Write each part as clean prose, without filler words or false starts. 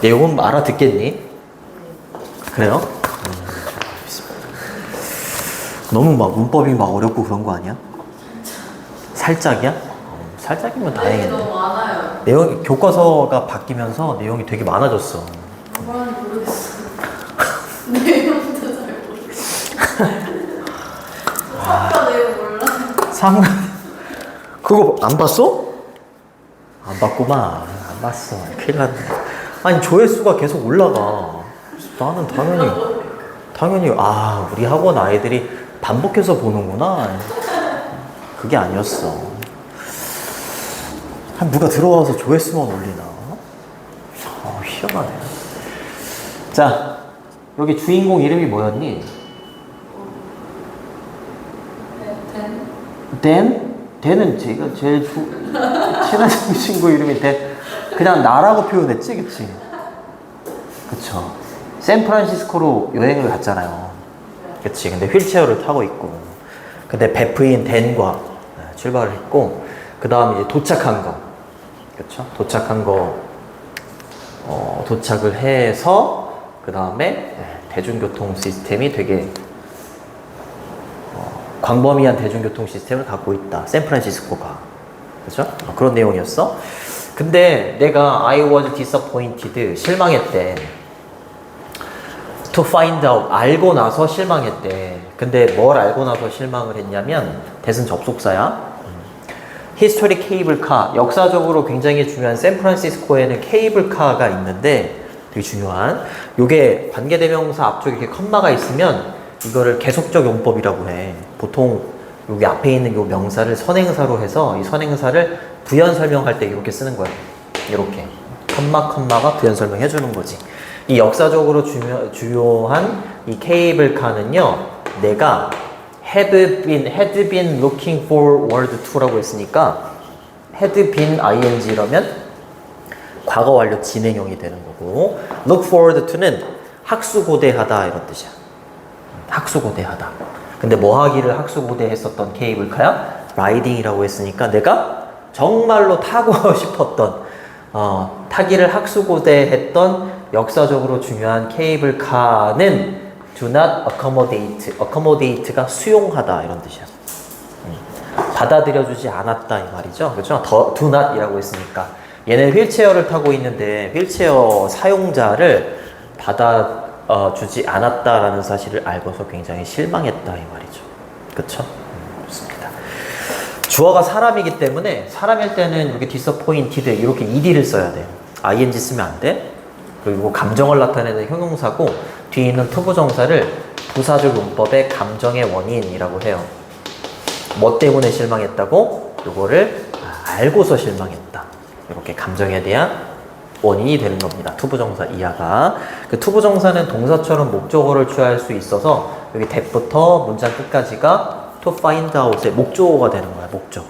내용은 알아듣겠니? 그래요? 너무 막 문법이 막 어렵고 그런 거 아니야? 살짝이야? 살짝이면 내용이 다행이네. 너무 많아요. 내용 교과서가 바뀌면서 내용이 되게 많아졌어. 뭐라는지 모르겠어. 내용도 잘 모르겠어. 사과 내용 몰라. 상관 그거 안 봤어? 안 봤구만. 안 봤어. 큰일 났네. 아니 조회수가 계속 올라가. 나는 당연히 우리 학원 아이들이 반복해서 보는구나. 그게 아니었어. 누가 들어와서 조회수만 올리나? 희한하네. 자, 여기 주인공 이름이 뭐였니? 댄? 댄은 제가 제일 친한 친구 이름이 댄. 그냥 나라고 표현했지, 그치? 그쵸. 샌프란시스코로 여행을 갔잖아요. 그치. 근데 휠체어를 타고 있고. 근데 베프인 댄과 출발을 했고, 그 다음에 이제 도착한 거. 그쵸. 도착을 해서, 그 다음에 대중교통 시스템이 되게 광범위한 대중교통 시스템을 갖고 있다. 샌프란시스코가. 그죠? 그런 내용이었어. 근데 내가 I was disappointed. 실망했대. To find out. 알고 나서 실망했대. 근데 뭘 알고 나서 실망을 했냐면 대승 접속사야. 히스토리 케이블카. 역사적으로 굉장히 중요한 샌프란시스코에는 케이블카가 있는데 되게 중요한. 요게 관계대명사 앞쪽에 이렇게 컴마가 있으면 이거를 계속적 용법이라고 해. 보통 여기 앞에 있는 요 명사를 선행사로 해서 이 선행사를 부연 설명할 때 이렇게 쓰는 거야. 이렇게 컴마가 부연 설명해 주는 거지. 이 역사적으로 주요한 이 케이블카는요, 내가 had been looking forward to라고 했으니까 had been ing라면 과거 완료 진행형이 되는 거고, look forward to는 학수고대하다 이런 뜻이야. 학수고대하다. 근데 뭐 하기를 학수고대했었던 케이블카야? 라이딩이라고 했으니까 내가 정말로 타고 싶었던 타기를 학수고대했던 역사적으로 중요한 케이블카는 do not accommodate. accommodate가 수용하다 이런 뜻이야. 받아들여주지 않았다 이 말이죠. 그렇죠? do not이라고 했으니까 얘는 휠체어를 타고 있는데 휠체어 사용자를 받아주지 않았다라는 사실을 알고서 굉장히 실망했다 이 말이죠. 그렇죠? 좋습니다. 주어가 사람이기 때문에 사람일 때는 이렇게 disappointed 이렇게 ed를 써야 돼. ing 쓰면 안 돼. 그리고 감정을 나타내는 형용사고 뒤에 있는 투부정사를 부사절 문법의 감정의 원인이라고 해요. 뭐 때문에 실망했다고? 요거를 알고서 실망했다. 이렇게 감정에 대한 원인이 되는 겁니다. 투부정사 이하가. 그 투부정사는 동사처럼 목적어를 취할 수 있어서 여기 that부터 문장 끝까지가 to find out의 목적어가 되는 거야. 목적어.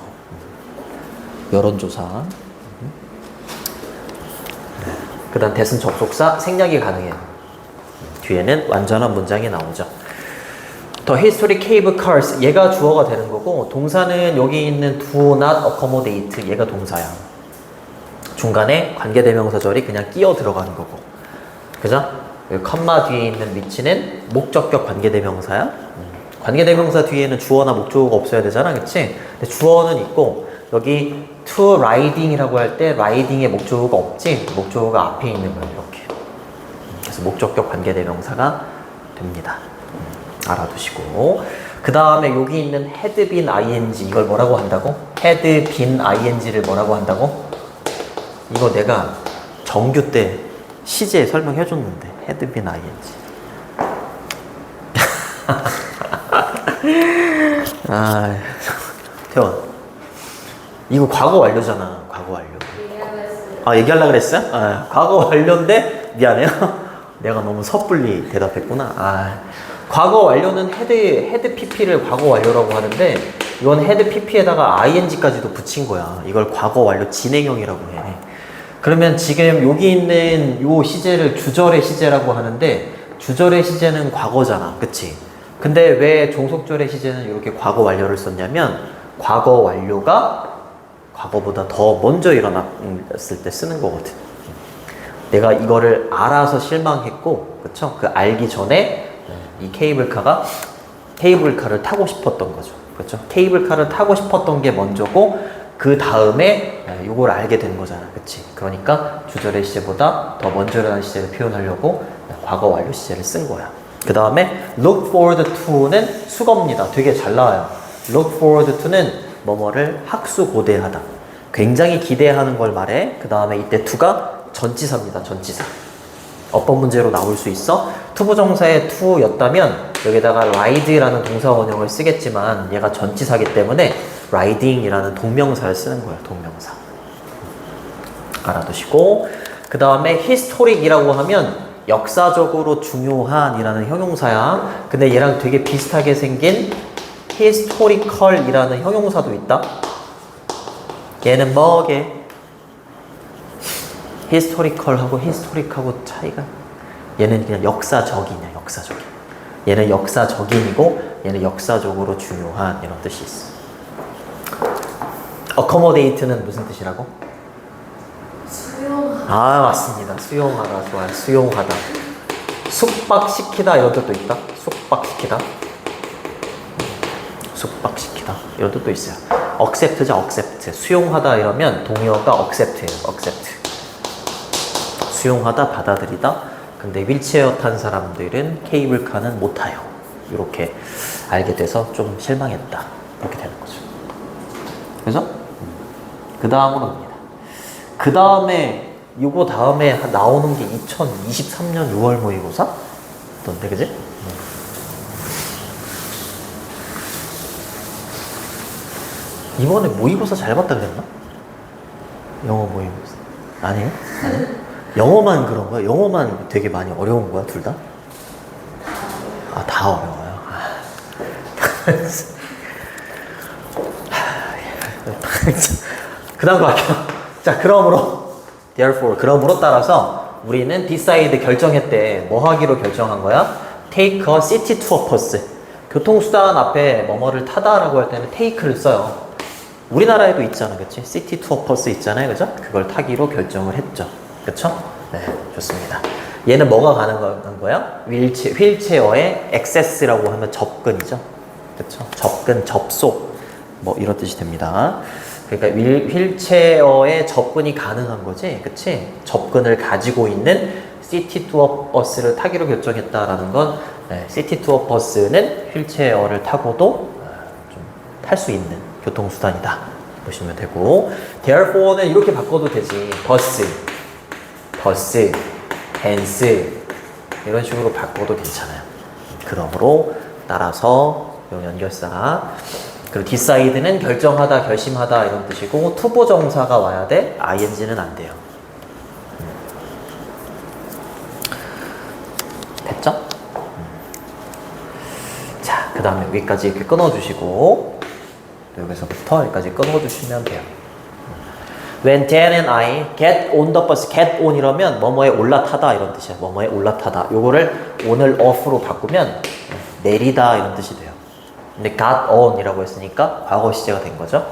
여론조사. 그 다음 that은 접속사, 생략이 가능해요. 뒤에는 완전한 문장이 나오죠. The history cable cars, 얘가 주어가 되는 거고 동사는 여기 있는 do not accommodate, 얘가 동사야. 중간에 관계대명사절이 그냥 끼어 들어가는 거고. 그죠? 여기 컴마 뒤에 있는 위치는 목적격 관계대명사야. 관계대명사 뒤에는 주어나 목적어가 없어야 되잖아. 그치? 근데 주어는 있고 여기 to riding이라고 할 때 riding의 목적어가 없지? 목적어가 앞에 있는 거야. 이렇게. 그래서 목적격 관계대명사가 됩니다. 알아두시고. 그 다음에 여기 있는 had been ing, 이걸 뭐라고 한다고? had been ing를 뭐라고 한다고? 이거 내가 정규 때 시제에 설명해 줬는데 had been ing. 태원, 이거 과거 완료잖아. 과거 완료. 얘기하려고 그랬어요? 과거 완료인데 미안해요. 내가 너무 섣불리 대답했구나. 과거 완료는 had pp를 과거 완료라고 하는데 이건 had pp에다가 ing까지도 붙인 거야. 이걸 과거 완료 진행형이라고 해. 그러면 지금 여기 있는 요 시제를 주절의 시제라고 하는데 주절의 시제는 과거잖아. 그치? 근데 왜 종속절의 시제는 이렇게 과거 완료를 썼냐면 과거 완료가 과거보다 더 먼저 일어났을 때 쓰는 거거든. 내가 이거를 알아서 실망했고, 그쵸? 그 알기 전에 이 케이블카를 타고 싶었던 거죠. 그렇죠? 케이블카를 타고 싶었던 게 먼저고 그 다음에 이걸 알게 된 거잖아. 그치? 그러니까 주절의 시제보다 더 먼저라는 시제를 표현하려고 과거 완료 시제를 쓴 거야. 그 다음에 look forward to는 수거입니다. 되게 잘 나와요. look forward to는 뭐뭐를 학수고대하다. 굉장히 기대하는 걸 말해. 그 다음에 이때 to가 전치사입니다. 전치사. 어떤 문제로 나올 수 있어? 투부정사의 to였다면 여기다가 ride라는 동사 원형을 쓰겠지만 얘가 전치사기 때문에 riding이라는 동명사를 쓰는 거예요. 동명사. 알아두시고 그 다음에 historic이라고 하면 역사적으로 중요한 이라는 형용사야. 근데 얘랑 되게 비슷하게 생긴 historical이라는 형용사도 있다. 얘는 뭐게? historical하고 historic하고 차이가 얘는 그냥 역사적이냐 역사적인. 얘는 역사적인이고 얘는 역사적으로 중요한 이런 뜻이 있어. accommodate는 무슨 뜻이라고? 수용하다. 아 맞습니다. 수용하다. 좋아요. 수용하다. 숙박시키다 이런 뜻도 있다. 숙박시키다. 숙박시키다 이런 뜻도 있어요. accept죠. accept. 수용하다 이러면 동의어가 accept예요. accept. 수용하다 받아들이다. 근데 휠체어 탄 사람들은 케이블카는 못 타요. 이렇게 알게 돼서 좀 실망했다. 이렇게 되는 거죠. 그래서 그 다음으로 옵니다. 그 다음에 요거 다음에 나오는 게 2023년 6월 모의고사? 어떤데 그지? 이번에 모의고사 잘 봤다 그랬나? 영어 모의고사 아니에요? 아니에요? 영어만 그런 거야? 영어만 되게 많이 어려운 거야, 둘 다? 아, 다 어려워요. 그 다음 거 할게요. 자, 그러므로 따라서 우리는 decide 결정했대. 뭐 하기로 결정한 거야? take a city tour bus. 교통수단 앞에 뭐뭐를 타다라고 할 때는 take를 써요. 우리나라에도 있잖아, 그치? city tour bus 있잖아요, 그죠? 그걸 타기로 결정을 했죠. 그쵸? 네, 좋습니다. 얘는 뭐가 가능한 거야? 휠체어의 access라고 하면 접근이죠. 그쵸? 접근, 접속. 뭐 이런 뜻이 됩니다. 그러니까 휠체어의 접근이 가능한 거지. 그치? 접근을 가지고 있는 시티 투어 버스를 타기로 결정했다라는 건 시티 투어 버스는 휠체어를 타고도 좀 탈 수 있는 교통수단이다. 보시면 되고 therefore는 이렇게 바꿔도 되지. 버스, 댄스 이런 식으로 바꿔도 괜찮아요. 그러므로 따라서 이 연결사 그리고 decide는 결정하다, 결심하다 이런 뜻이고 투부정사가 와야 돼. ing는 안 돼요. 됐죠? 자, 그 다음에 여기까지 이렇게 끊어주시고 여기서부터 여기까지 끊어주시면 돼요. When Dan and I get on the bus, get on 이러면 뭐뭐에 올라타다 이런 뜻이야. 뭐뭐에 올라타다. 요거를 on을 off로 바꾸면 내리다 이런 뜻이 돼요. 근데 got on 이라고 했으니까 과거 시제가 된 거죠.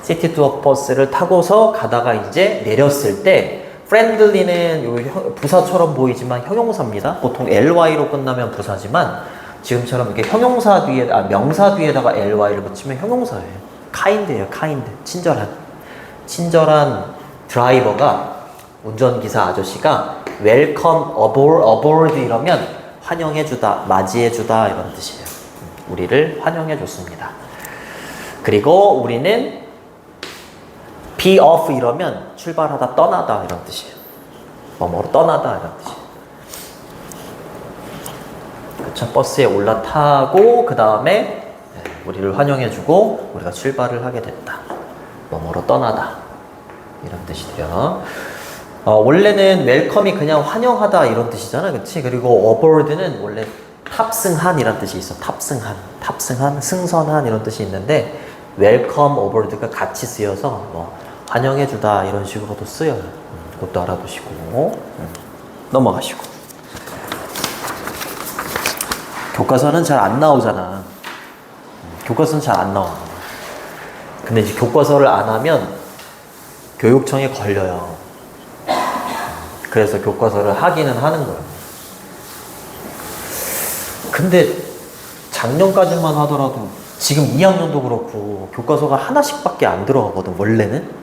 city tour bus를 타고서 가다가 이제 내렸을 때 friendly는 요 부사처럼 보이지만 형용사입니다. 보통 ly로 끝나면 부사지만 지금처럼 이렇게 형용사 뒤에 명사 뒤에다가 ly를 붙이면 형용사예요. kind예요. kind. 친절한 드라이버가 운전기사 아저씨가 welcome aboard 이러면 환영해주다, 맞이해주다 이런 뜻이에요. 우리를 환영해줬습니다. 그리고 우리는 be off 이러면 출발하다, 떠나다 이런 뜻이에요. 뭐뭐로 떠나다 이런 뜻이에요. 그쵸? 버스에 올라타고 그 다음에 우리를 환영해주고 우리가 출발을 하게 됐다. 뭐뭐로 떠나다 이런 뜻이 돼요. 원래는 웰컴이 그냥 환영하다 이런 뜻이잖아, 그치? 그리고 aboard는 원래 탑승한 이란 뜻이 있어. 탑승한, 승선한 이런 뜻이 있는데 welcome aboard가 같이 쓰여서 뭐 환영해주다 이런 식으로도 쓰여요. 그것도 알아두시고 넘어가시고. 교과서는 잘 안 나오잖아. 교과서는 잘 안 나와. 근데 이제 교과서를 안 하면 교육청에 걸려요. 그래서 교과서를 하기는 하는 거예요. 근데 작년까지만 하더라도 지금 2학년도 그렇고 교과서가 하나씩밖에 안 들어가거든 원래는.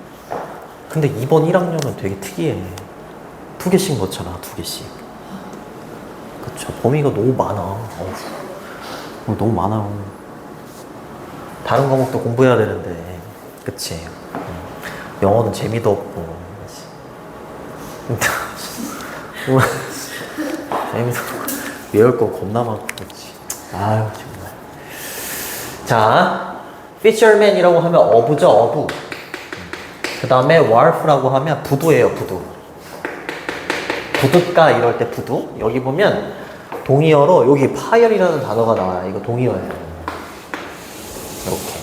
근데 이번 1학년은 되게 특이해. 2개씩 넣잖아, 2개씩. 그쵸. 범위가 너무 많아. 너무 많아요. 다른 과목도 공부해야 되는데, 그치. 영어는 재미도 없고. 재미도 없고. 외울 거 겁나 많고, 그치. 아유, 정말. 자, fisherman이라고 하면 어부죠, 어부. 그 다음에 wharf라고 하면 부두예요, 부두. 부둣가 이럴 때 부두. 여기 보면 동의어로 여기 파열이라는 단어가 나와요. 이거 동의어예요. 이렇게.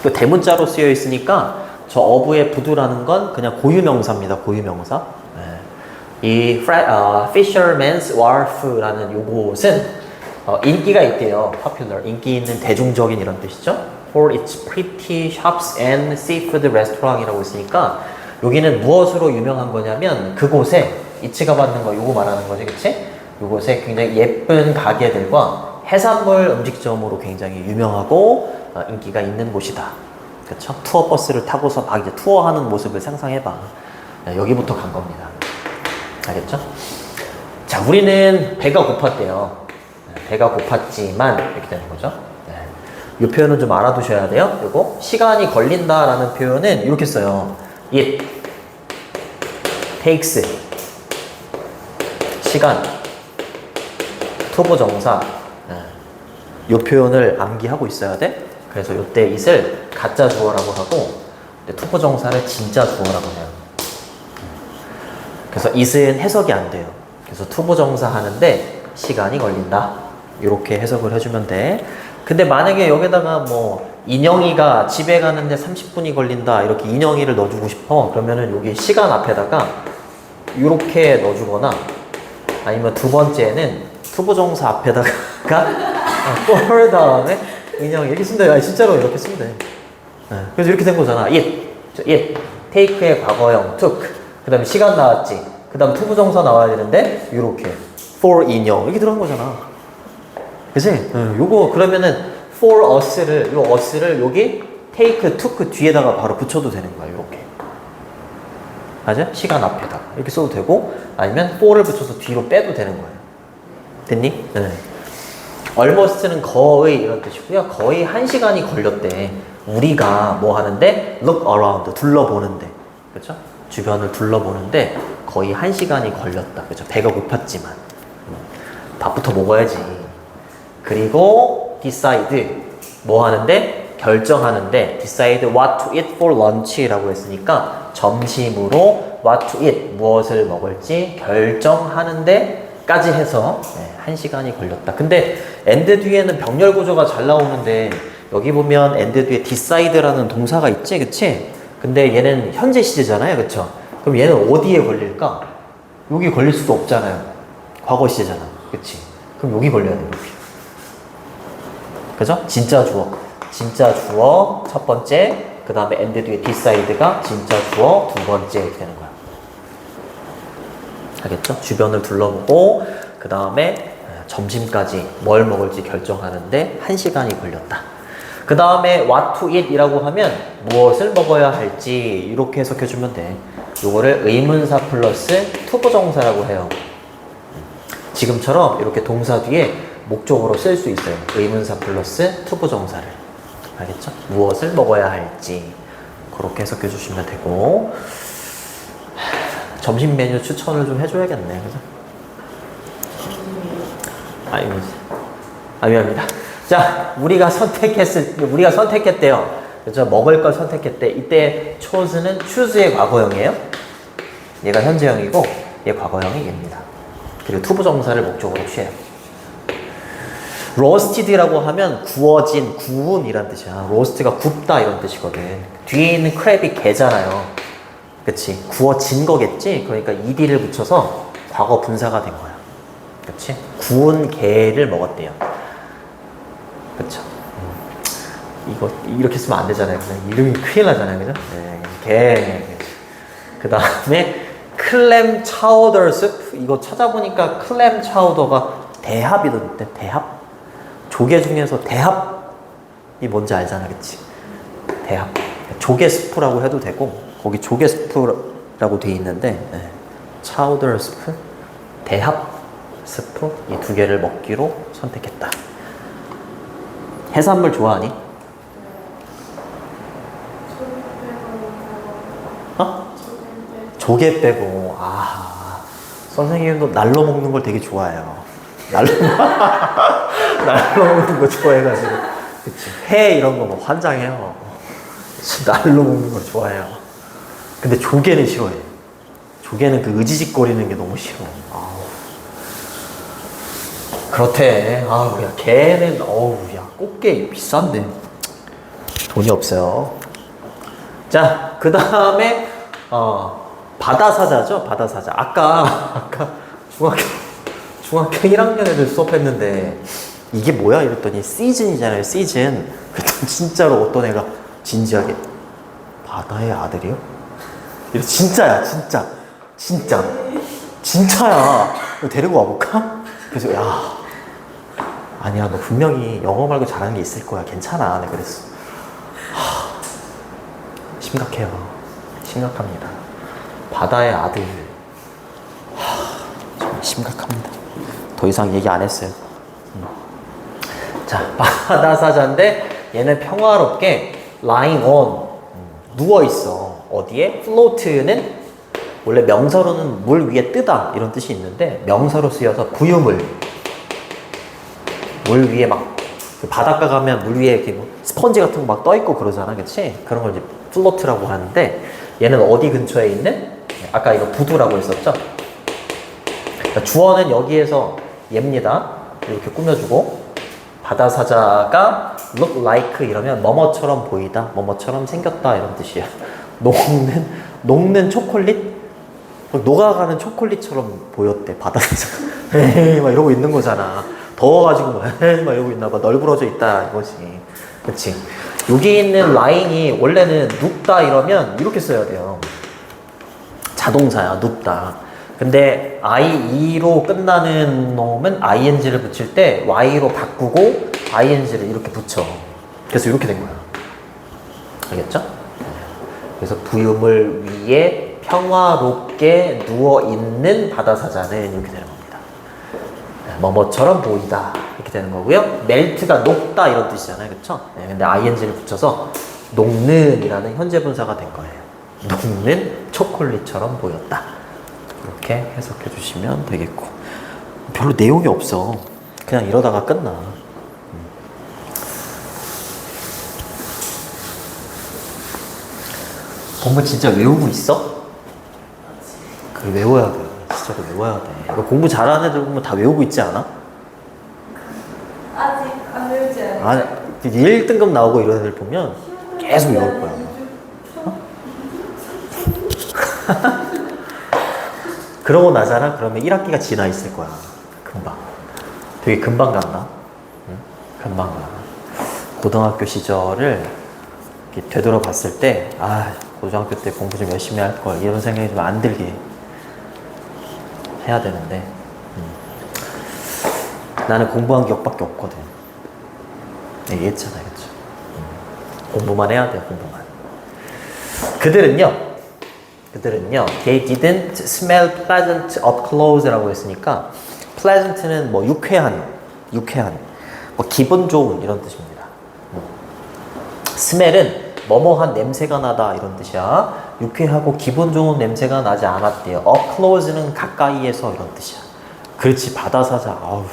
그 대문자로 쓰여 있으니까 저 어부의 부두라는 건 그냥 고유명사입니다. 고유명사. 네. 이 fisherman's wharf라는 요것은 인기가 있대요. popular. 인기 있는 대중적인 이런 뜻이죠. for its pretty shops and seafood restaurant이라고 있으니까 여기는 무엇으로 유명한 거냐면 그곳에 이치가 받는 거 요거 말하는 거지, 그치? 요곳에 굉장히 예쁜 가게들과 해산물 음식점으로 굉장히 유명하고 인기가 있는 곳이다. 그쵸? 투어 버스를 타고서 막 이제 투어하는 모습을 상상해봐. 네, 여기부터 간 겁니다. 알겠죠? 자, 우리는 배가 고팠대요. 배가 고팠지만 이렇게 되는 거죠. 네. 이 표현은 좀 알아두셔야 돼요. 요거 시간이 걸린다라는 표현은 이렇게 써요. It takes 시간 투부정사 이 표현을 암기하고 있어야 돼. 그래서 이때 it을 가짜 주어라고 하고 투부정사를 진짜 주어라고 해요. 그래서 it은 해석이 안 돼요. 그래서 투부정사 하는데 시간이 걸린다. 이렇게 해석을 해주면 돼. 근데 만약에 여기다가 뭐 인영이가 집에 가는데 30분이 걸린다 이렇게 인영이를 넣어주고 싶어. 그러면은 여기 시간 앞에다가 이렇게 넣어주거나 아니면 두 번째는 투부정사 앞에다가 for 다음에 인영이 이렇게 쓰면 돼. 아니, 진짜로 이렇게 쓰면 돼. 네. 그래서 이렇게 된 거잖아. it take의 과거형 took 그 다음에 시간 나왔지. 그 다음 투부정사 나와야 되는데 이렇게 for 인영 이렇게 들어간 거잖아. 그치? 요거 그러면은 for us를 요 us를 여기 take, took 뒤에다가 바로 붙여도 되는 거야. 이렇게. 맞아? 시간 앞에다가 이렇게 써도 되고 아니면 for를 붙여서 뒤로 빼도 되는 거예요. 됐니? 네. almost는 거의 이런 뜻이고요. 거의 1시간이 걸렸대. 우리가 뭐 하는데 look around 둘러보는데 그렇죠? 주변을 둘러보는데 거의 1시간이 걸렸다. 그렇죠? 배가 고팠지만 밥부터 먹어야지. 그리고 decide 뭐 하는데 결정하는데 decide what to eat for lunch라고 했으니까 점심으로 what to eat 무엇을 먹을지 결정하는데까지 해서 1시간이 걸렸다. 근데 and 뒤에는 병렬 구조가 잘 나오는데 여기 보면 and 뒤에 decide라는 동사가 있지, 그치? 근데 얘는 현재 시제잖아요, 그쵸? 그럼 얘는 어디에 걸릴까? 여기 걸릴 수도 없잖아요. 과거 시제잖아, 그치? 그럼 여기 걸려야 돼요. 그죠? 진짜 주어 첫 번째, 그 다음에 and 뒤에 decide가 진짜 주어 두 번째 이렇게 되는 거야. 알겠죠? 주변을 둘러보고 그 다음에 점심까지 뭘 먹을지 결정하는데 1시간이 걸렸다. 그 다음에 what to eat 이라고 하면 무엇을 먹어야 할지 이렇게 해석해주면 돼. 요거를 의문사 플러스 투부정사라고 해요. 지금처럼 이렇게 동사 뒤에 목적으로 쓸 수 있어요. 의문사 플러스 투부정사를. 알겠죠? 무엇을 먹어야 할지 그렇게 해석해 주시면 되고 점심 메뉴 추천을 좀 해줘야겠네. 그죠? 미안합니다. 자, 우리가 선택했대요. 그죠? 먹을 걸 선택했대. 이때 chose는 choose의 과거형이에요. 얘가 현재형이고 얘 과거형이 얘입니다. 그리고 투부정사를 목적으로 취해요. roasted라고 하면 구워진, 구운이란 뜻이야. roast가 굽다 이런 뜻이거든. 뒤에 있는 crab이 게잖아요. 그치? 구워진 거겠지? 그러니까 ed를 붙여서 과거 분사가 된 거야. 그치? 구운 게를 먹었대요. 그쵸? 이거 이렇게 쓰면 안 되잖아요. 그냥 이름이 큰일 나잖아요. 그죠? 네, 게. 그 다음에 클램 차우더 스프. 이거 찾아보니까 클램 차우더가 대합이던데. 대합. 조개 중에서 대합이 뭔지 알잖아, 그치? 대합. 조개 스프라고 해도 되고 거기 조개 스프라고 돼 있는데 차우더 스프, 대합 스프 이 두 개를 먹기로 선택했다. 해산물 좋아하니? 어? 조개 빼고. 아, 선생님도 날로 먹는 걸 되게 좋아해요. 날로 먹는 거 좋아해가지고. 그치. 회 이런 거 뭐 환장해요. 날로 먹는 걸 좋아해요. 근데 조개는 싫어해. 조개는 그 으지직거리는 게 너무 싫어. 아우. 그렇대. 아우, 야, 걔는, 어우, 야, 꽃게 비싼데. 돈이 없어요. 자, 그 다음에, 바다사자죠? 바다사자. 아까 중학교 1학년 애들 수업했는데, 이게 뭐야? 이랬더니, 시즌이잖아요, 시즌. 그랬더니, 진짜로 어떤 애가 진지하게, 바다의 아들이요? 이래, 진짜야, 진짜. 진짜야. 너 데리고 와볼까? 그래서, 야. 아니야, 너 분명히 영어 말고 잘하는 게 있을 거야. 괜찮아. 내가 그랬어. 심각해요. 심각합니다. 바다의 아들. 정말 심각합니다. 더 이상 얘기 안 했어요. 자, 바다사자인데 얘는 평화롭게 lying on 누워있어. 어디에? float는 원래 명사로는 물 위에 뜨다 이런 뜻이 있는데 명사로 쓰여서 부유물. 물 위에 막 그 바닷가 가면 물 위에 이렇게 뭐 스펀지 같은 거 막 떠있고 그러잖아, 그치? 그런 걸 이제 플로트라고 하는데 얘는 어디 근처에 있는? 아까 이거 부두라고 했었죠? 그러니까 주어는 여기에서 얘입니다. 이렇게 꾸며주고 바다사자가 look like 이러면 뭐뭐처럼 보이다, 뭐뭐처럼 생겼다 이런 뜻이야. 녹는 초콜릿? 녹아가는 초콜릿처럼 보였대, 바다사자가. 에이 막 이러고 있는 거잖아. 더워가지고 막 이러고 있나 봐. 널브러져 있다 이거지. 그치? 여기 있는 라인이 원래는 눕다 이러면 이렇게 써야 돼요. 자동사야, 눕다. 근데 IE로 끝나는 놈은 ING를 붙일 때 Y로 바꾸고 ING를 이렇게 붙여. 그래서 이렇게 된 거야. 알겠죠? 그래서 부유물 위에 평화롭게 누워있는 바다사자는 이렇게 되는 겁니다. 뭐뭐처럼 보이다 이렇게 되는 거고요. 멜트가 녹다 이런 뜻이잖아요, 그렇죠? 네, 근데 ing를 붙여서 녹는이라는 현재 분사가 된 거예요. 녹는 초콜릿처럼 보였다. 이렇게 해석해 주시면 되겠고 별로 내용이 없어. 그냥 이러다가 끝나. 공부 진짜 외우고 있어? 그걸 외워야 돼. 진짜로 외워야 돼. 이거 공부 잘하는 애들 보면 다 외우고 있지 않아? 아직 안 외우지 않아요. 아, 1등급 나오고 이런 애들 보면 계속 외울 거야. 어? 그러고 나잖아? 그러면 1학기가 지나 있을 거야. 금방. 되게 금방 간다. 응? 금방 가. 고등학교 시절을 이렇게 되돌아봤을 때, 아, 고등학교 때 공부 좀 열심히 할 걸. 이런 생각이 좀 안 들게 해야 되는데 나는 공부한 기억밖에 없거든. 얘기했잖아요, 그렇죠? 공부만 해야 돼요, 공부만. 그들은요 they didn't smell pleasant up close라고 했으니까 pleasant는 뭐 유쾌한 뭐 기분 좋은 이런 뜻입니다. smell은 뭐뭐한 냄새가 나다 이런 뜻이야. 유쾌하고 기분 좋은 냄새가 나지 않았대요. up close는 가까이에서 이런 뜻이야. 그렇지, 바다사자. 아우,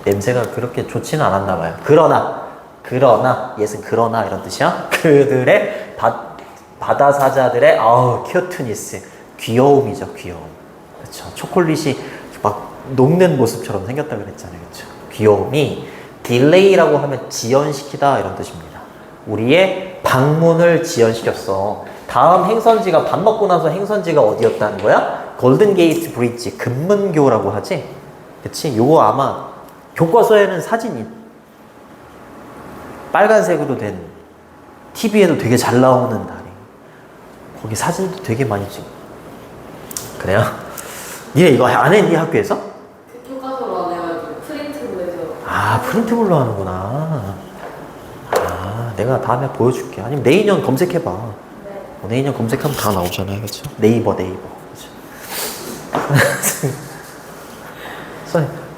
냄새가 그렇게 좋지는 않았나 봐요. 그러나 예스 그러나 이런 뜻이야. 그들의 바다사자들의 아우 큐트니스, 귀여움이죠, 귀여움. 그렇죠. 초콜릿이 막 녹는 모습처럼 생겼다 그랬잖아요, 그렇죠. 귀여움이 딜레이라고 하면 지연시키다 이런 뜻입니다. 우리의 방문을 지연시켰어. 다음 행선지가 밥 먹고 나서 행선지가 어디였다는 거야? 골든 게이트 브릿지, 금문교라고 하지? 그치? 요거 아마 교과서에는 사진이 빨간색으로 된 TV에도 되게 잘 나오는 다리. 거기 사진도 되게 많이 찍어. 그래요? 니네 이거 안 했니 학교에서? 교과서로 안 해가지고 프린트로 해서. 아, 프린트물로 하는구나. 아, 내가 다음에 보여줄게. 아니면 내인년 검색해봐. 네. 내인년 검색하면 다 나오잖아요. 그렇죠? 네이버. 그렇죠?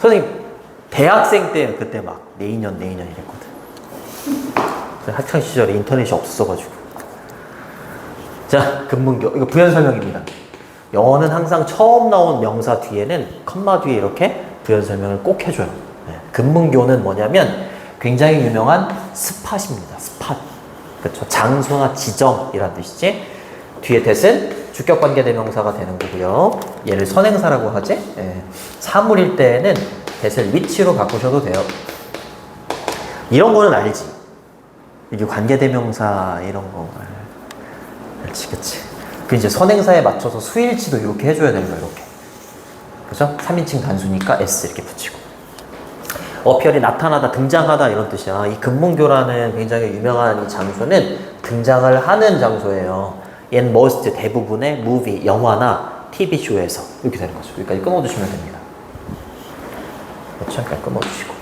선생님, 대학생 때 그때 막 내인년 이랬거든. 학창 시절에 인터넷이 없어가지고. 자, 근문교. 이거 부연 설명입니다. 영어는 항상 처음 나온 명사 뒤에는 컴마 뒤에 이렇게 부연 설명을 꼭 해줘요. 네. 근문교는 뭐냐면 굉장히 유명한 스팟입니다. 스팟. 그렇죠. 장소나 지점이란 뜻이지. 뒤에 that은 주격관계대명사가 되는 거고요. 얘를 선행사라고 하지. 네. 사물일 때에는 that을 위치로 바꾸셔도 돼요. 이런 거는 알지. 이게 관계대명사 이런 거. 그치. 그 이제 선행사에 맞춰서 수일치도 이렇게 해줘야 되는 거야, 이렇게. 그죠? 3인칭 단수니까 S 이렇게 붙이고. 어피얼이 나타나다, 등장하다 이런 뜻이야. 이 근문교라는 굉장히 유명한 이 장소는 등장을 하는 장소예요. 얘는 most 대부분의 무비, 영화나 TV쇼에서 이렇게 되는 거죠. 여기까지 끊어주시면 됩니다. 그렇죠? 여기까지 끊어주시고.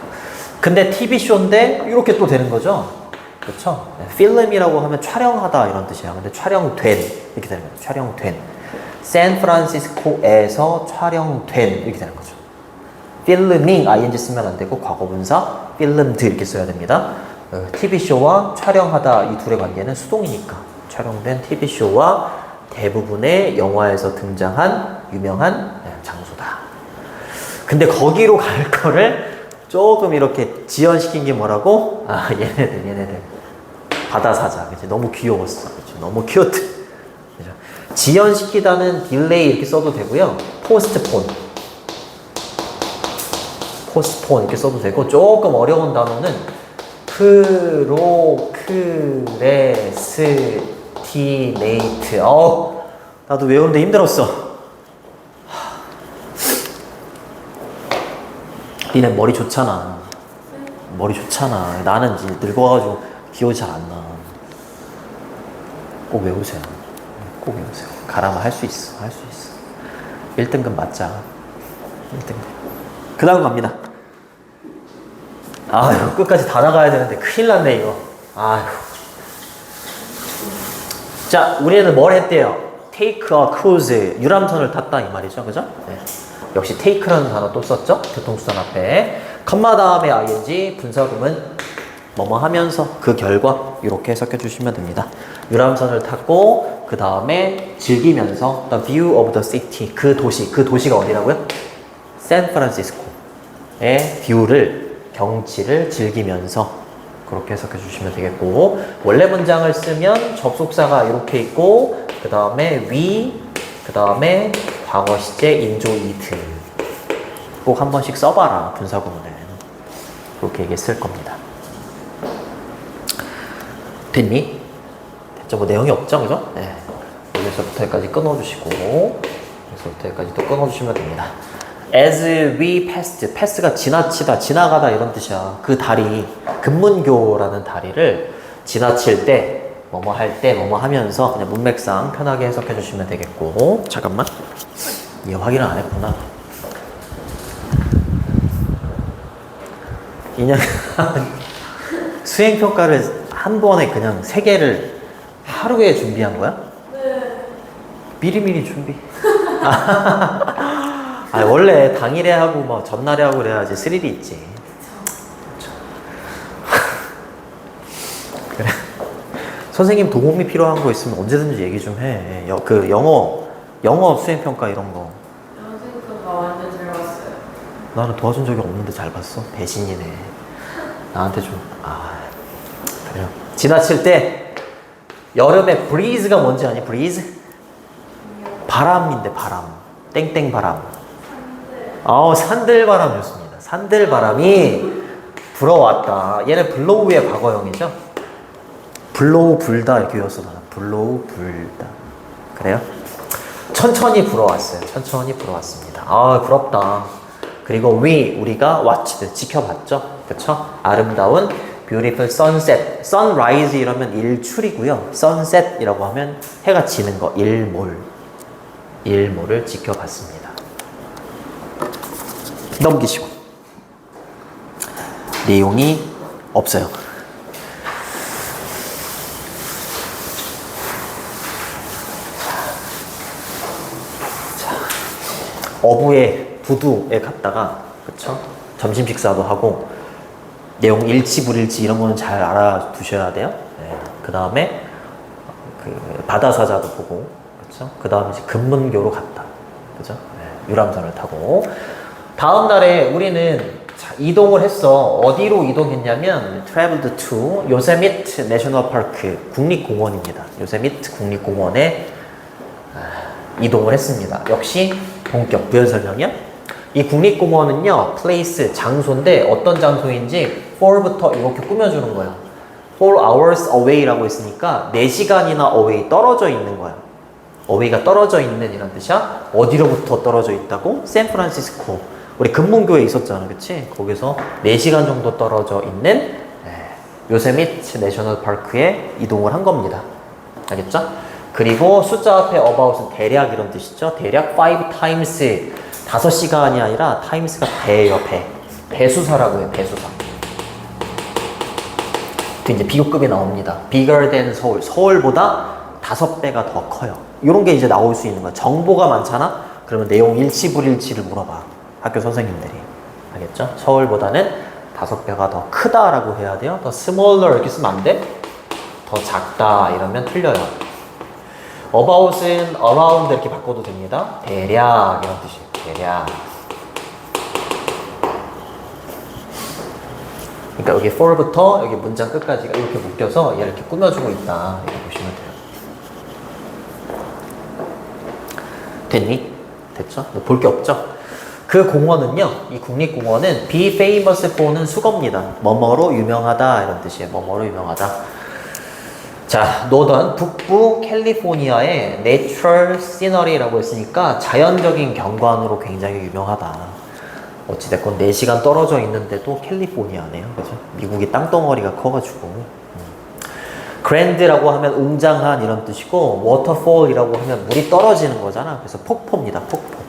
근데 TV쇼인데 이렇게 또 되는 거죠. 그렇죠? 필름이라고 하면 촬영하다 이런 뜻이야. 근데 촬영된 이렇게 되는 거죠. 촬영된. 샌프란시스코에서 촬영된 이렇게 되는 거죠. 필름ing ing 쓰면 안 되고 과거분사 필름드 이렇게 써야 됩니다. TV쇼와 촬영하다 이 둘의 관계는 수동이니까 촬영된 TV쇼와 대부분의 영화에서 등장한 유명한 장소다. 근데 거기로 갈 거를 조금 이렇게 지연시킨 게 뭐라고? 아, 얘네들. 바다사자. 그치? 너무 귀여웠어. 그치? 너무 큐트. 그죠? 지연시키다는 딜레이 이렇게 써도 되고요. 포스트폰 이렇게 써도 되고, 조금 어려운 단어는 프로크레스티네이트. 나도 외우는데 힘들었어. 니네 머리 좋잖아. 머리 좋잖아. 나는 이제 늙어가지고 기억이 잘 안 나. 꼭 외우세요. 꼭 외우세요. 가라면 할 수 있어. 1등급 맞자. 1등급. 그 다음 갑니다. 아휴, 끝까지 다 나가야 되는데 큰일 났네, 이거. 아휴. 자, 우리는 뭘 했대요? take a cruise. 유람선을 탔다, 이 말이죠. 그죠? 네. 역시 take라는 단어 또 썼죠? 교통수단 앞에. 컴마 다음에 ing, 분사구문 뭐뭐 하면서 그 결과 이렇게 해석해 주시면 됩니다. 유람선을 탔고 그 다음에 즐기면서 the view of the city. 그 도시가 어디라고요? 샌프란시스코의 뷰를, 경치를 즐기면서 그렇게 해석해 주시면 되겠고, 원래 문장을 쓰면 접속사가 이렇게 있고 그 다음에 we, 그 다음에 과거 시제 enjoyed. 꼭 한 번씩 써봐라, 분사구문을. 그렇게 얘기했을 겁니다. 됐니? 됐죠? 뭐 내용이 없죠? 그죠? 네. 여기서부터 여기까지 끊어주시고, 여기서부터 여기까지 또 끊어주시면 됩니다. As we passed. pass가 지나치다, 지나가다 이런 뜻이야. 그 다리, 근문교라는 다리를 지나칠 때, 뭐뭐 할 때, 뭐뭐 하면서 그냥 문맥상 편하게 해석해 주시면 되겠고. 잠깐만. 얘 확인을 안 했구나. 2년 수행평가를 한 번에 그냥 3개를 하루에 준비한 거야? 네. 미리미리 준비. 원래 당일에 하고 뭐 전날에 하고 그래야지 스릴이 있지. 그래. 선생님 도움이 필요한 거 있으면 언제든지 얘기 좀 해. 그 영어 수행평가 이런 거. 영생크가 완전 잘 봤어요. 나는 도와준 적이 없는데 잘 봤어. 배신이네. 나한테 좀 그래요. 지나칠 때 여름에 breeze가 뭔지 아니? breeze? 바람인데 바람. 땡땡 바람. 산들바람 좋습니다. 산들바람이 불어왔다. 얘는 블로우의 과거형이죠. 블로우 불다 이렇게 외웠어. 블로우 불다. 그래요? 천천히 불어왔어요. 천천히 불어왔습니다. 부럽다. 그리고 우리가 watched, 지켜봤죠. 그쵸? 아름다운 beautiful sunset, sunrise 이러면 일출이고요. sunset이라고 하면 해가 지는 거, 일몰. 일모를 지켜봤습니다. 넘기시고. 내용이 없어요. 자, 어부에 부두에 갔다가 그쵸? 점심 식사도 하고 내용 일치 불일치 이런 거는 잘 알아두셔야 돼요. 네. 그 다음에 그 바다사자도 보고 그쵸? 그 다음에 이제 금문교로 갔다. 그죠? 네. 유람선을 타고 다음 날에 우리는 자, 이동을 했어. 어디로 이동했냐면 traveled to 요세미트 내셔널 파크 국립공원입니다. 요세미트 국립공원에 이동을 했습니다. 역시 본격 부연 설명이야. 이 국립공원은요, place 장소인데 어떤 장소인지 4부터 이렇게 꾸며주는 거야. 4 hours away라고 했으니까 4시간이나 away 떨어져 있는 거야. away가 떨어져 있는 이란 뜻이야. 어디로부터 떨어져 있다고? 샌프란시스코. 우리 금문교에 있었잖아, 그치? 거기서 4시간 정도 떨어져 있는 요세미트 내셔널 파크에 이동을 한 겁니다. 알겠죠? 그리고 숫자 앞에 about은 대략 이런 뜻이죠. 대략 5 times 5시간이 아니라 times가 배예요, 배. 배수사라고 해요, 배수사. 그 이제 비교급이 나옵니다. bigger than 서울. 서울보다 5배가 더 커요. 이런 게 이제 나올 수 있는 거야. 정보가 많잖아? 그러면 내용 일치 불일치를 물어봐. 학교 선생님들이. 알겠죠? 서울보다는 5배가 더 크다라고 해야 돼요. 더 smaller 이렇게 쓰면 안 돼? 더 작다 이러면 틀려요. about은 around 이렇게 바꿔도 됩니다. 대략 이런 뜻이에요. 대략. 그러니까 여기 for부터 여기 문장 끝까지가 이렇게 묶여서 얘를 이렇게 꾸며주고 있다. 이렇게 보시면 돼요. 됐니? 됐죠? 뭐 볼 게 없죠? 그 공원은요, 이 국립공원은 be famous for는 수거입니다. 뭐뭐로 유명하다 이런 뜻이에요. 뭐뭐로 유명하다. 자, 노던 북부 캘리포니아의 내추럴 시너리라고 했으니까 자연적인 경관으로 굉장히 유명하다. 어찌됐건 4시간 떨어져 있는데도 캘리포니아네요. 그죠? 미국이 땅덩어리가 커가지고. 그랜드라고 하면 웅장한 이런 뜻이고, 워터폴이라고 하면 물이 떨어지는 거잖아. 그래서 폭포입니다. 폭포.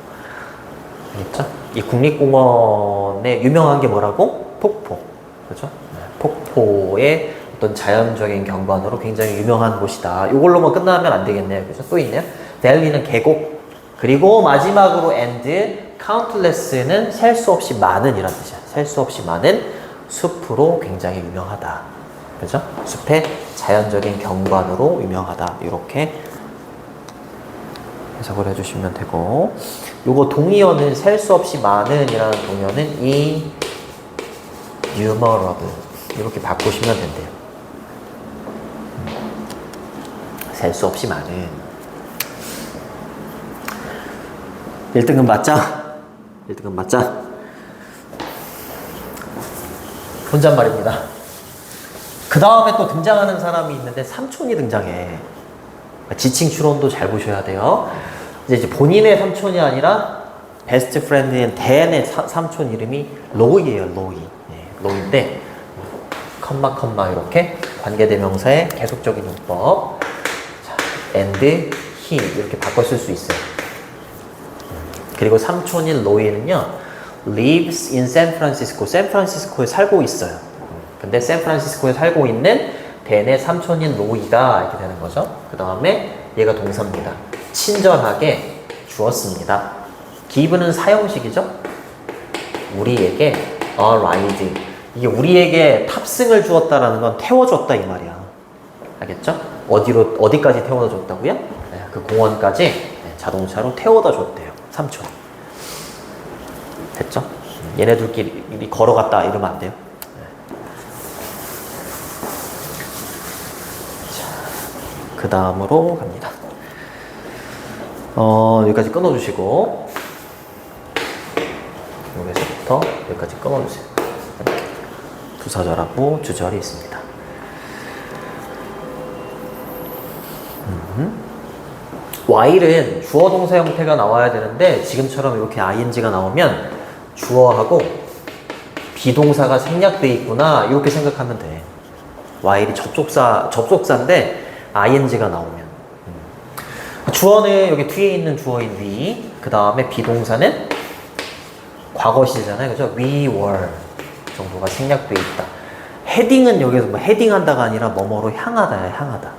알겠죠? 이 국립공원에 유명한 게 뭐라고? 폭포. 그죠? 폭포의 어떤 자연적인 경관으로 굉장히 유명한 곳이다. 이걸로만 끝나면 안 되겠네요. 그죠? 또 있네요. 밸리는 계곡. 그리고 마지막으로 and, countless는 셀 수 없이 많은 이란 뜻이야. 셀 수 없이 많은 숲으로 굉장히 유명하다. 그죠? 숲의 자연적인 경관으로 유명하다. 이렇게 해석을 해주시면 되고, 요거 동의어는 셀 수 없이 많은 이라는 동의어는 innumerable 이렇게 바꾸시면 된대요. 셀 수 없이 많은. 1등급 맞자? 1등급 맞자? 혼잣말입니다. 그 다음에 또 등장하는 사람이 있는데 삼촌이 등장해. 지칭 추론도 잘 보셔야 돼요. 이제 본인의 삼촌이 아니라 베스트 프렌드인 댄의 삼촌 이름이 로이예요. 로이. 네, 로이인데 컴마 이렇게 관계대명사의 계속적인 용법. 자, and, he 이렇게 바꿔 쓸 수 있어요. 그리고 삼촌인 로이는요, lives in San Francisco. 샌프란시스코에 살고 있어요. 근데 샌프란시스코에 살고 있는 댄의 삼촌인 로이가 이렇게 되는 거죠. 그 다음에 얘가 동사입니다. 친절하게 주었습니다. give는 사형식이죠. 우리에게 a ride. 이게 우리에게 탑승을 주었다라는 건 태워줬다 이 말이야. 알겠죠? 어디까지 태워다 줬다고요? 네, 그 공원까지 자동차로 태워다 줬대요. 삼촌. 됐죠? 얘네들끼리 걸어갔다 이러면 안 돼요. 그 다음으로 갑니다. 여기까지 끊어주시고, 여기서부터 여기까지 끊어주세요. 부사절하고 주절이 있습니다. while은 주어 동사 형태가 나와야 되는데 지금처럼 이렇게 ing가 나오면 주어하고 비동사가 생략돼 있구나 이렇게 생각하면 돼. while이 접속사인데 ing가 나오면 주어는 여기 뒤에 있는 주어인 we, 그 다음에 비동사는 과거 시제잖아요. 그죠? we were 정도가 생략되어 있다. 헤딩은 여기서 뭐 헤딩한다가 아니라 뭐뭐로 향하다야, 향하다.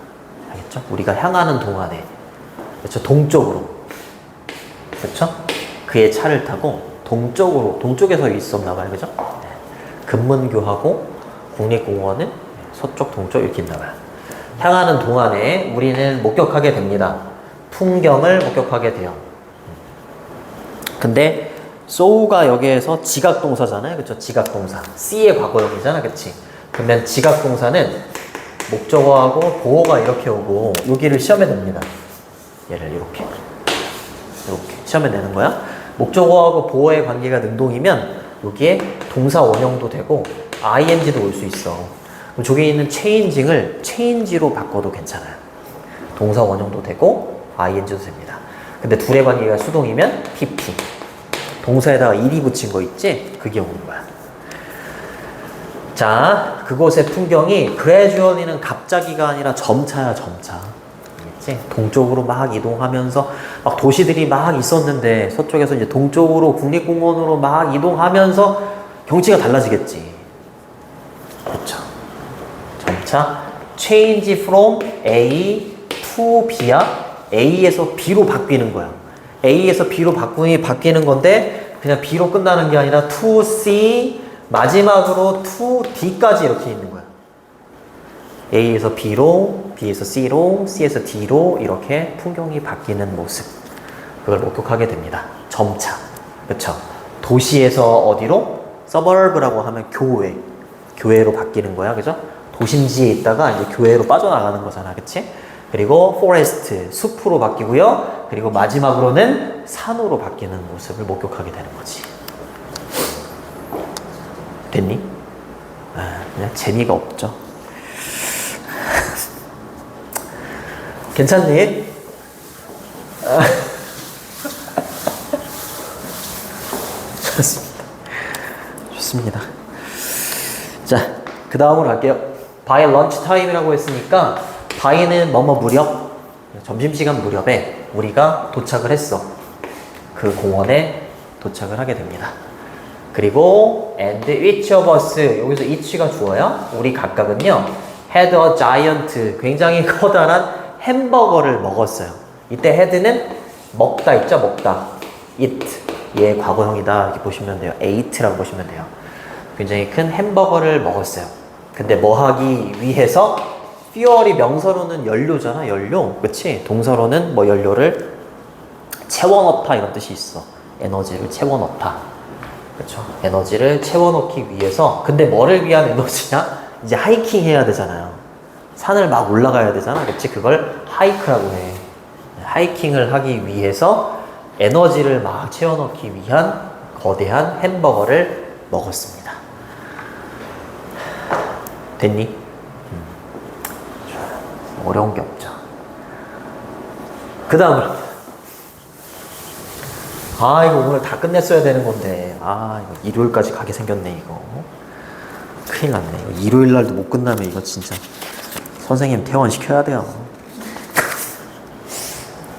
알겠죠? 우리가 향하는 동안에. 그렇죠? 동쪽으로. 그렇죠? 그의 차를 타고 동쪽으로, 동쪽에서 있었나 봐요. 그죠? 네. 금문교하고 국립공원은 서쪽, 동쪽 이렇게 있나 봐요. 향하는 동안에 우리는 목격하게 됩니다. 풍경을 목격하게 돼요. 근데 so가 여기에서 지각동사잖아요. 그쵸? 지각동사. C의 과거형이잖아. 그치? 그러면 지각동사는 목적어하고 보어가 이렇게 오고 여기를 시험에 냅니다. 얘를 이렇게 시험에 내는 거야. 목적어하고 보어의 관계가 능동이면 여기에 동사 원형도 되고 ing도 올 수 있어. 그럼 저기 있는 changing을 change로 바꿔도 괜찮아요. 동사 원형도 되고 ing도 됩니다. 근데 둘의 관계가 수동이면 pp. 동사에다가 일이 붙인 거 있지? 그게 오는 거야. 자, 그곳의 풍경이 gradually는 갑자기가 아니라 점차야, 점차. 알겠지? 동쪽으로 막 이동하면서 막 도시들이 막 있었는데 서쪽에서 이제 동쪽으로 국립공원으로 막 이동하면서 경치가 달라지겠지. 그렇죠. 점차 change from A to B야. A에서 B로 바뀌는 거야. A에서 B로 바뀌는 건데 그냥 B로 끝나는 게 아니라 to C 마지막으로 to D까지 이렇게 있는 거야. A에서 B로, B에서 C로, C에서 D로 이렇게 풍경이 바뀌는 모습. 그걸 목격하게 됩니다. 점차. 그쵸? 도시에서 어디로? 서버브라고 하면 교외. 교외로 바뀌는 거야. 그죠? 도심지에 있다가 이제 교외로 빠져나가는 거잖아. 그치? 그리고 포레스트, 숲으로 바뀌고요. 그리고 마지막으로는 산으로 바뀌는 모습을 목격하게 되는 거지. 됐니? 아, 그냥 재미가 없죠. 괜찮니? 좋습니다. 좋습니다. 자, 그 다음으로 갈게요. by lunch time이라고 했으니까 by는 뭐뭐 무렵, 점심시간 무렵에 우리가 도착을 했어. 그 공원에 도착을 하게 됩니다. 그리고 and each of us, 여기서 each가 주어요. 우리 각각은요 had a giant, 굉장히 커다란 햄버거를 먹었어요. 이때 had는 먹다 있죠, 먹다. eat, 얘 과거형이다 이렇게 보시면 돼요. ate라고 보시면 돼요. 굉장히 큰 햄버거를 먹었어요. 근데 뭐 하기 위해서? fuel이 명사로는 연료잖아, 연료. 그치? 동사로는 뭐 연료를 채워넣다 이런 뜻이 있어. 에너지를 채워넣다. 그쵸? 에너지를 채워넣기 위해서. 근데 뭐를 위한 에너지냐? 이제 하이킹 해야 되잖아요. 산을 막 올라가야 되잖아. 그치? 그걸 하이크라고 해. 하이킹을 하기 위해서 에너지를 막 채워넣기 위한 거대한 햄버거를 먹었습니다. 됐니? 어려운 게 없죠. 그 다음으로. 아, 이거 오늘 다 끝냈어야 되는 건데. 아, 이거 일요일까지 가게 생겼네, 이거. 큰일 났네. 이거 일요일 날도 못 끝나면 이거 진짜 선생님 퇴원시켜야 돼요.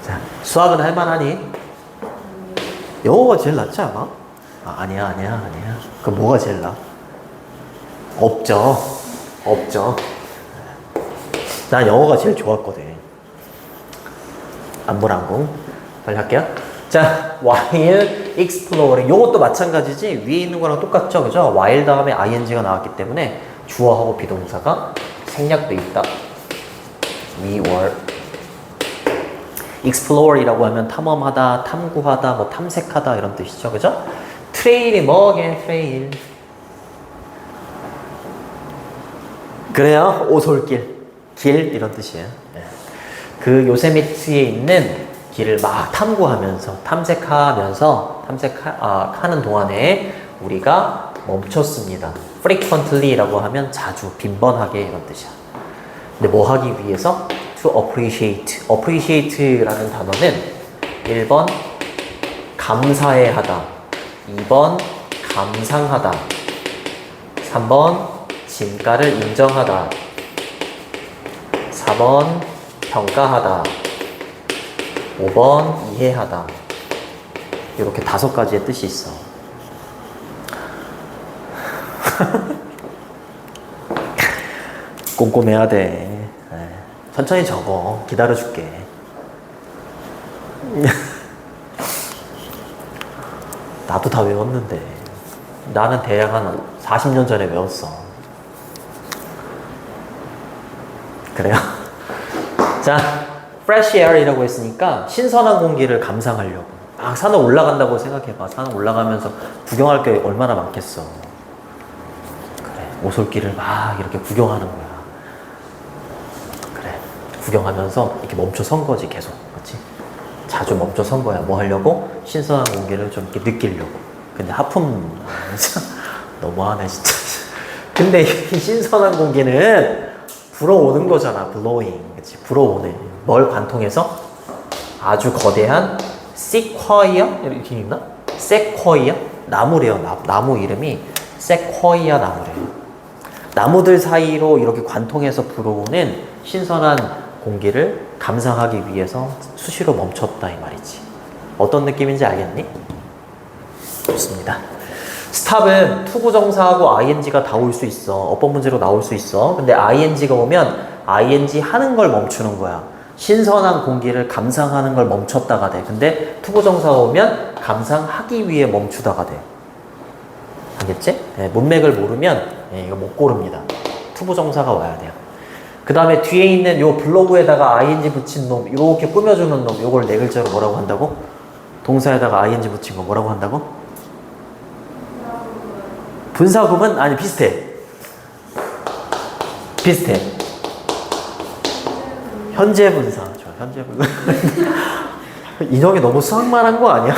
자, 수학은 할만하니? 영어가 제일 낫지 않아? 아, 아니야. 그럼 뭐가 제일 나? 없죠. 난 영어가 제일 좋았거든. 안보랑궁. 빨리 할게요. 자, while exploring. 요것도 마찬가지지. 위에 있는 거랑 똑같죠. 그죠? while 다음에 ing가 나왔기 때문에 주어하고 비동사가 생략돼 있다. We were. explore이라고 하면 탐험하다, 탐구하다, 뭐 탐색하다 이런 뜻이죠. 그죠? trail이 뭐게? trail. 그래요. 오솔길. 길 이런 뜻이에요. 그 요세미티에 있는 길을 막 탐구하면서 하는 동안에 우리가 멈췄습니다. frequently라고 하면 자주, 빈번하게 이런 뜻이야. 근데 뭐 하기 위해서? to appreciate. appreciate라는 단어는 1번 감사해 하다, 2번 감상하다, 3번 진가를 인정하다, 4번 평가하다, 5번 이해하다. 이렇게 5가지의 뜻이 있어. 꼼꼼해야 돼. 천천히 적어. 기다려줄게. 나도 다 외웠는데. 나는 대략 한 40년 전에 외웠어. 그래요? 자, fresh air이라고 했으니까 신선한 공기를 감상하려고. 산을 올라간다고 생각해봐. 산을 올라가면서 구경할 게 얼마나 많겠어. 그래, 오솔길을 막 이렇게 구경하는 거야. 그래, 구경하면서 이렇게 멈춰 선 거지, 계속. 그렇지? 자주 멈춰 선 거야. 뭐 하려고? 신선한 공기를 좀 이렇게 느끼려고. 근데 하품 너무하네 진짜. 근데 이 신선한 공기는 불어오는 거잖아. blowing. 그치? 불어오네. 뭘 관통해서? 아주 거대한 sequoia? 이렇게 읽나? sequoia? 나무래요. 나무 이름이 sequoia 나무래요. 나무들 사이로 이렇게 관통해서 불어오는 신선한 공기를 감상하기 위해서 수시로 멈췄다 이 말이지. 어떤 느낌인지 알겠니? 좋습니다. 스탑은 투부정사하고 ing가 다 올 수 있어. 어법 문제로 나올 수 있어. 근데 ing가 오면 ing 하는 걸 멈추는 거야. 신선한 공기를 감상하는 걸 멈췄다가 돼. 근데 투부정사가 오면 감상하기 위해 멈추다가 돼. 알겠지? 네, 문맥을 모르면 이거 못 고릅니다. 투부정사가 와야 돼요. 그 다음에 뒤에 있는 요 블로그에다가 ing 붙인 놈, 이렇게 꾸며주는 놈, 요걸 네 글자로 뭐라고 한다고? 동사에다가 ing 붙인 거 뭐라고 한다고? 분사구문? 아니, 비슷해. 비슷해. 현재 분사. 좋아, 현재 분사. 인형이 너무 수학만 한 거 아니야?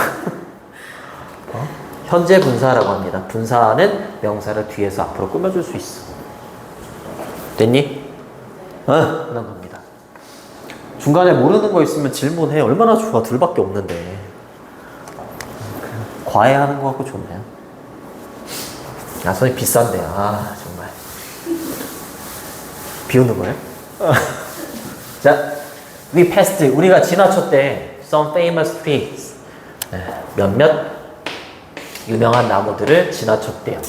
현재 분사라고 합니다. 분사는 명사를 뒤에서 앞으로 꾸며줄 수 있어. 됐니? 그런 겁니다. 중간에 모르는 거 있으면 질문해. 얼마나 좋아. 둘밖에 없는데. 과외하는 거 같고 좋네요. 손이 비싼데. 정말. 비우는 거예요? 자, we passed. 우리가 지나쳤대. Some famous trees. 몇몇 유명한 나무들을 지나쳤대요.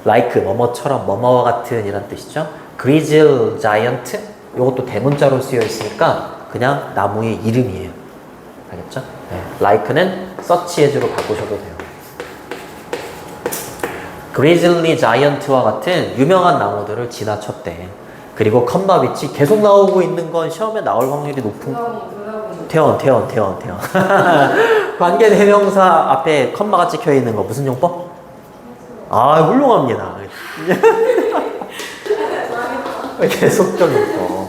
like, 뭐뭐처럼, 뭐뭐와 같은 이란 뜻이죠. grizzle giant. 이것도 대문자로 쓰여 있으니까 그냥 나무의 이름이에요. 알겠죠? like는 such as로 바꾸셔도 돼요. grizzly giant와 같은 유명한 나무들을 지나쳤대. 그리고 컴마 위치 계속 나오고 있는 건 시험에 나올 확률이 높은 태원. 관계대명사 앞에 컴마가 찍혀 있는 거 무슨 용법? 훌륭합니다. 계속적 용법.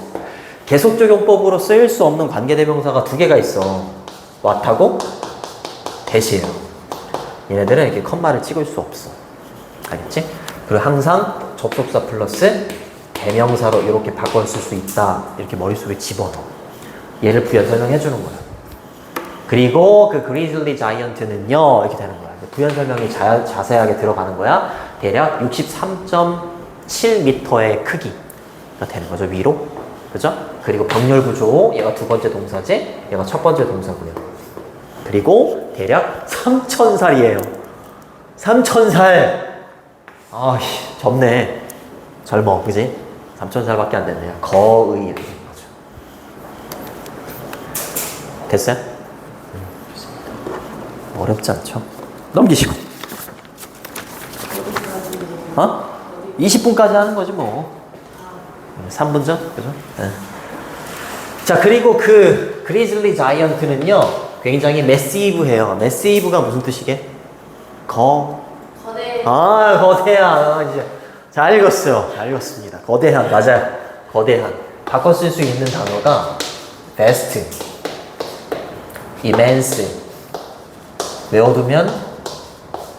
계속적 용법으로 쓰일 수 없는 관계대명사가 2개가 있어. what하고 대시예요. 얘네들은 이렇게 컴마를 찍을 수 없어. 알겠지? 그리고 항상 접속사 플러스 대명사로 이렇게 바꿔 쓸 수 있다. 이렇게 머릿속에 집어넣어. 얘를 부연 설명해 주는 거야. 그리고 그 grizzly giant는요, 이렇게 되는 거야. 부연 설명이 자세하게 들어가는 거야. 대략 63.7m의 크기가 되는 거죠, 위로. 그죠? 그리고 병렬 구조, 얘가 2번째 동사지, 얘가 첫 번째 동사고요. 그리고 대략 3,000살이에요. 3,000살! 젊네. 젊어, 그지? 3,000살밖에 안 됐네요. 거의. 됐어요? 좋습니다. 어렵지 않죠? 넘기시고. 20분까지 하는 거지 뭐. 3분 전? 그죠? 네. 자, 그리고 그 그리즐리 자이언트는요 굉장히 매시브해요. 매시브가 무슨 뜻이게? 거대. 거대한. 이제 잘 읽었어요. 잘 읽었습니다. 거대한. 맞아요. 거대한. 바꿔 쓸 수 있는 단어가 vast, immense. 외워두면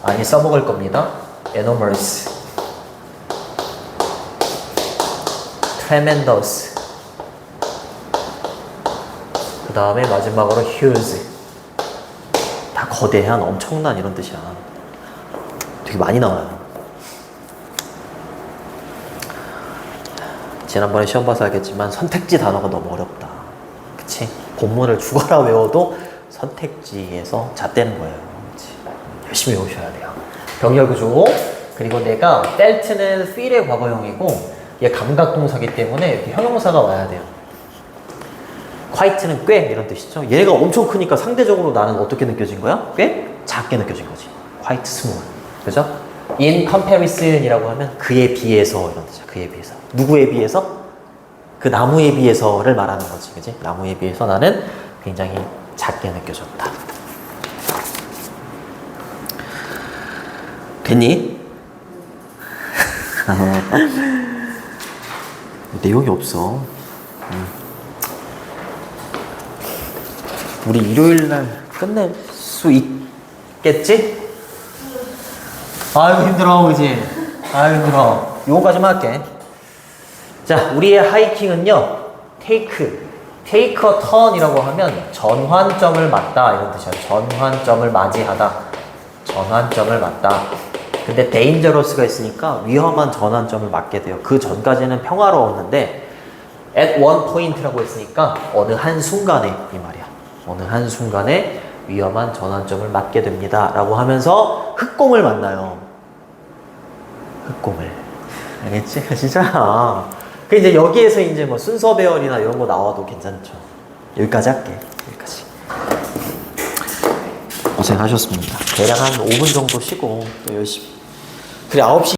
많이 써먹을 겁니다. enormous, tremendous. 그 다음에 마지막으로 huge. 다 거대한, 엄청난 이런 뜻이야. 되게 많이 나와요. 지난번에 시험 봐서 알겠지만 선택지 단어가 너무 어렵다. 그치? 본문을 죽어라 외워도 선택지에서 잣대는 거예요. 그렇지? 열심히 외우셔야 돼요. 병렬 구조. 그리고 내가 felt는 feel의 과거형이고 얘 감각동사기 때문에 이렇게 형용사가 와야 돼요. quiet는 꽤 이런 뜻이죠. 얘가 엄청 크니까 상대적으로 나는 어떻게 느껴진 거야? 꽤 작게 느껴진 거지. quite small. 그죠? in comparison이라고 하면 그에 비해서 이런 뜻이야. 그에 비해서. 누구에 비해서? 그 나무에 비해서를 말하는 거지. 그지? 나무에 비해서 나는 굉장히 작게 느껴졌다. 됐니? 내용이 없어. 우리 일요일 날 끝낼 수 있겠지? 아유 힘들어 그지? 아유 힘들어. 요거까지만 할게. 자, 우리의 하이킹은요, take a turn이라고 하면 전환점을 맞다 이런 뜻이에요. 전환점을 맞이하다. 전환점을 맞다. 근데 dangerous가 있으니까 위험한 전환점을 맞게 돼요. 그 전까지는 평화로웠는데 at one point라고 했으니까 어느 한 순간에 이 말이야. 어느 한 순간에 위험한 전환점을 맞게 됩니다. 라고 하면서 흑공을 만나요. 흑공을. 알겠지? 진짜. 그 이제 여기에서 이제 뭐 순서 배열이나 이런 거 나와도 괜찮죠. 여기까지 할게. 여기까지. 고생하셨습니다. 대략 한 5분 정도 쉬고 또 열심히. 그래 9시